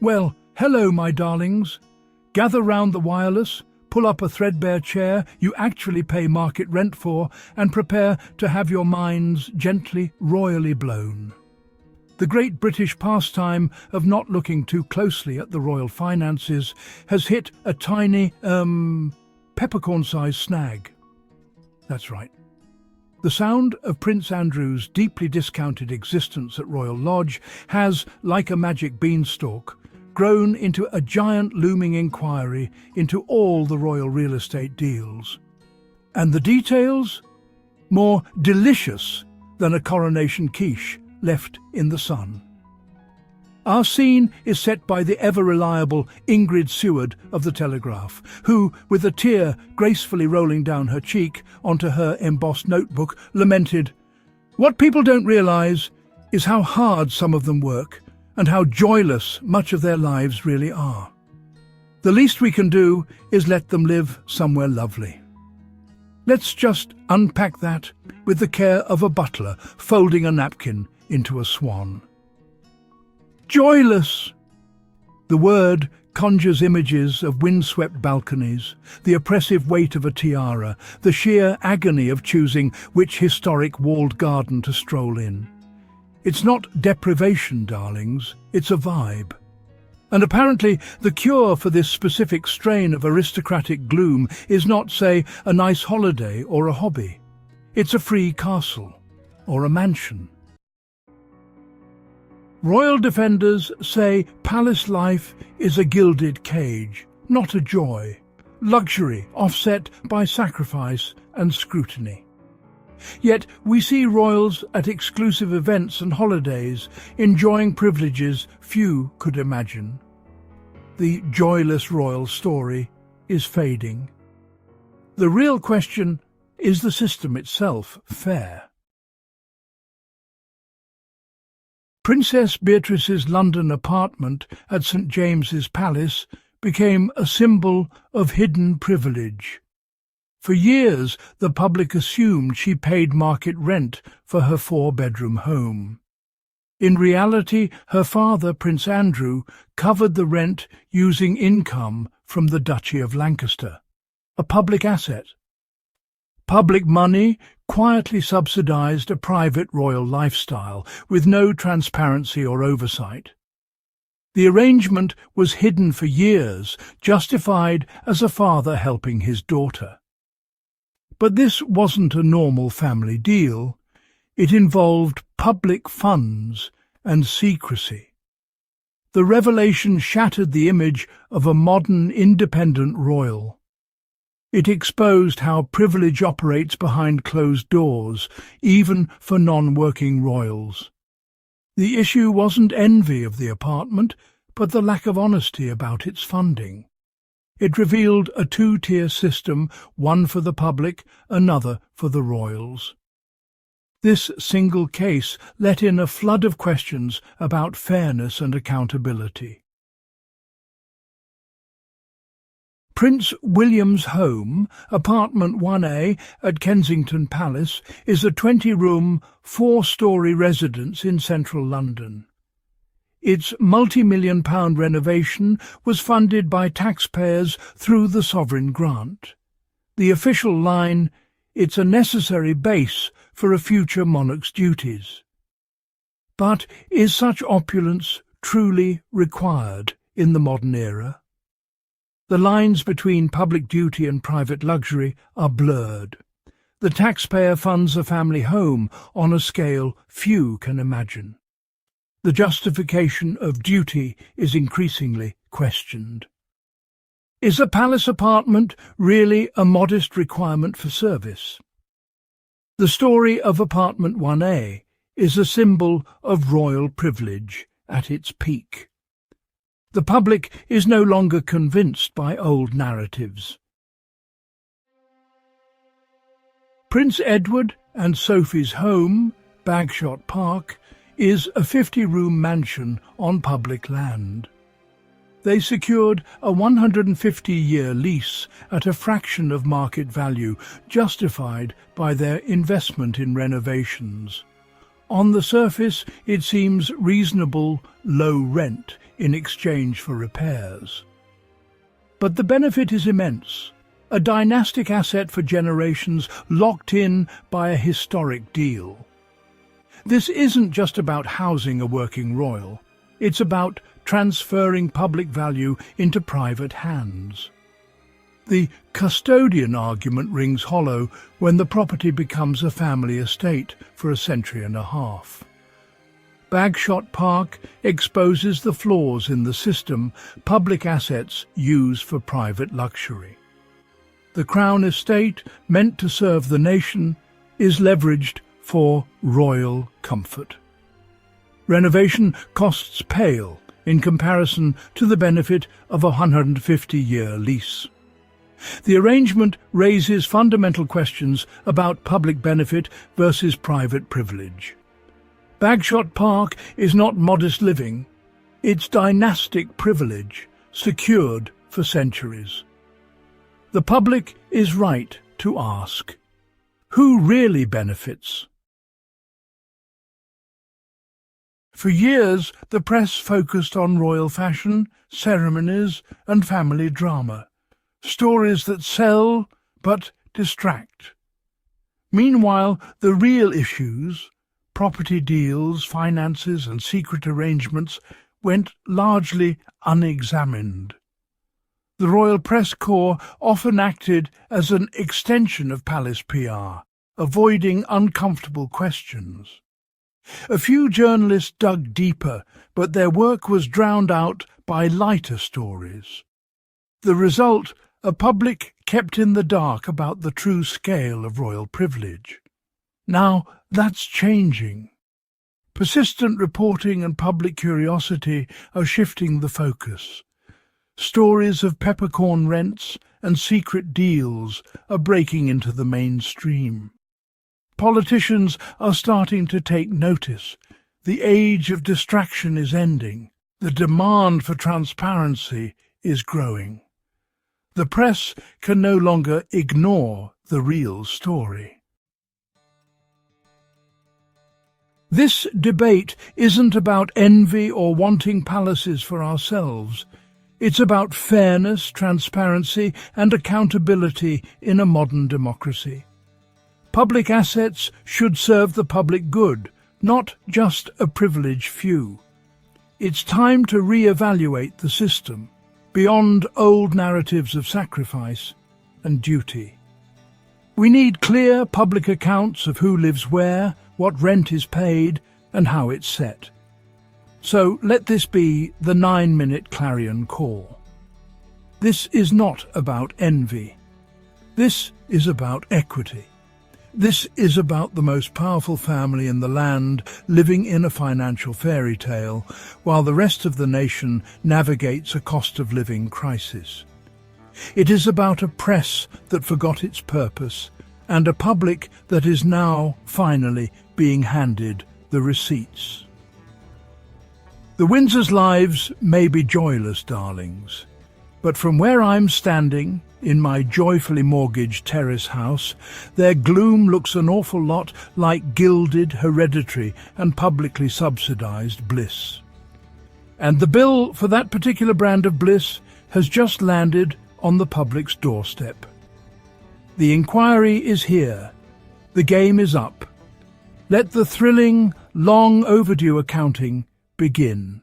Well, hello, my darlings. Gather round the wireless, pull up a threadbare chair you actually pay market rent for, and prepare to have your minds gently, royally blown. The great British pastime of not looking too closely at the royal finances has hit a tiny, peppercorn-sized snag. That's right. The sound of Prince Andrew's deeply discounted existence at Royal Lodge has, like a magic beanstalk, grown into a giant looming inquiry into all the royal real estate deals. And the details? More delicious than a coronation quiche left in the sun. Our scene is set by the ever-reliable Ingrid Seward of the Telegraph, who, with a tear gracefully rolling down her cheek onto her embossed notebook, lamented, "What people don't realise is how hard some of them work, and how joyless much of their lives really are. The least we can do is let them live somewhere lovely." Let's just unpack that with the care of a butler folding a napkin into a swan. Joyless! The word conjures images of windswept balconies, the oppressive weight of a tiara, the sheer agony of choosing which historic walled garden to stroll in. It's not deprivation, darlings, it's a vibe. And apparently the cure for this specific strain of aristocratic gloom is not, say, a nice holiday or a hobby. It's a free castle or a mansion. Royal defenders say palace life is a gilded cage, not a joy, luxury offset by sacrifice and scrutiny. Yet we see royals at exclusive events and holidays, enjoying privileges few could imagine. The joyless royal story is fading. The real question, is the system itself fair? Princess Beatrice's London apartment at St James's Palace became a symbol of hidden privilege. For years, the public assumed she paid market rent for her four-bedroom home. In reality, her father, Prince Andrew, covered the rent using income from the Duchy of Lancaster, a public asset. Public money quietly subsidised a private royal lifestyle with no transparency or oversight. The arrangement was hidden for years, justified as a father helping his daughter. But this wasn't a normal family deal. It involved public funds and secrecy. The revelation shattered the image of a modern, independent royal. It exposed how privilege operates behind closed doors, even for non-working royals. The issue wasn't envy of the apartment, but the lack of honesty about its funding. It revealed a two-tier system, one for the public, another for the royals. This single case let in a flood of questions about fairness and accountability. Prince William's home, apartment 1A at Kensington Palace, is a 20-room, 4-storey residence in central London. Its multi-million-pound renovation was funded by taxpayers through the sovereign grant. The official line, "It's a necessary base for a future monarch's duties." But is such opulence truly required in the modern era? The lines between public duty and private luxury are blurred. The taxpayer funds a family home on a scale few can imagine. The justification of duty is increasingly questioned. Is a palace apartment really a modest requirement for service? The story of apartment 1A is a symbol of royal privilege at its peak. The public is no longer convinced by old narratives. Prince Edward and Sophie's home, Bagshot Park, is a 50-room mansion on public land. They secured a 150-year lease at a fraction of market value, justified by their investment in renovations. On the surface, it seems reasonable low rent in exchange for repairs. But the benefit is immense, a dynastic asset for generations locked in by a historic deal. This isn't just about housing a working royal, it's about transferring public value into private hands. The custodian argument rings hollow when the property becomes a family estate for a century and a half. Bagshot Park exposes the flaws in the system public assets use for private luxury. The Crown estate, meant to serve the nation, is leveraged for royal comfort. Renovation costs pale in comparison to the benefit of a 150-year lease. The arrangement raises fundamental questions about public benefit versus private privilege. Bagshot Park is not modest living, it's dynastic privilege, secured for centuries. The public is right to ask, who really benefits? For years, the press focused on royal fashion, ceremonies, and family drama. Stories that sell, but distract. Meanwhile, the real issues, property deals, finances, and secret arrangements, went largely unexamined. The royal press corps often acted as an extension of palace PR, avoiding uncomfortable questions. A few journalists dug deeper, but their work was drowned out by lighter stories. The result, a public kept in the dark about the true scale of royal privilege. Now that's changing. Persistent reporting and public curiosity are shifting the focus. Stories of peppercorn rents and secret deals are breaking into the mainstream. Politicians are starting to take notice. The age of distraction is ending. The demand for transparency is growing. The press can no longer ignore the real story. This debate isn't about envy or wanting palaces for ourselves. It's about fairness, transparency, and accountability in a modern democracy. Public assets should serve the public good, not just a privileged few. It's time to re-evaluate the system, beyond old narratives of sacrifice and duty. We need clear public accounts of who lives where, what rent is paid, and how it's set. So let this be the 9-minute clarion call. This is not about envy. This is about equity. This is about the most powerful family in the land living in a financial fairy tale, while the rest of the nation navigates a cost-of-living crisis. It is about a press that forgot its purpose, and a public that is now, finally, being handed the receipts. The Windsors' lives may be joyless, darlings, but from where I'm standing, in my joyfully mortgaged terrace house, their gloom looks an awful lot like gilded, hereditary and publicly subsidised bliss. And the bill for that particular brand of bliss has just landed on the public's doorstep. The inquiry is here. The game is up. Let the thrilling, long overdue accounting begin.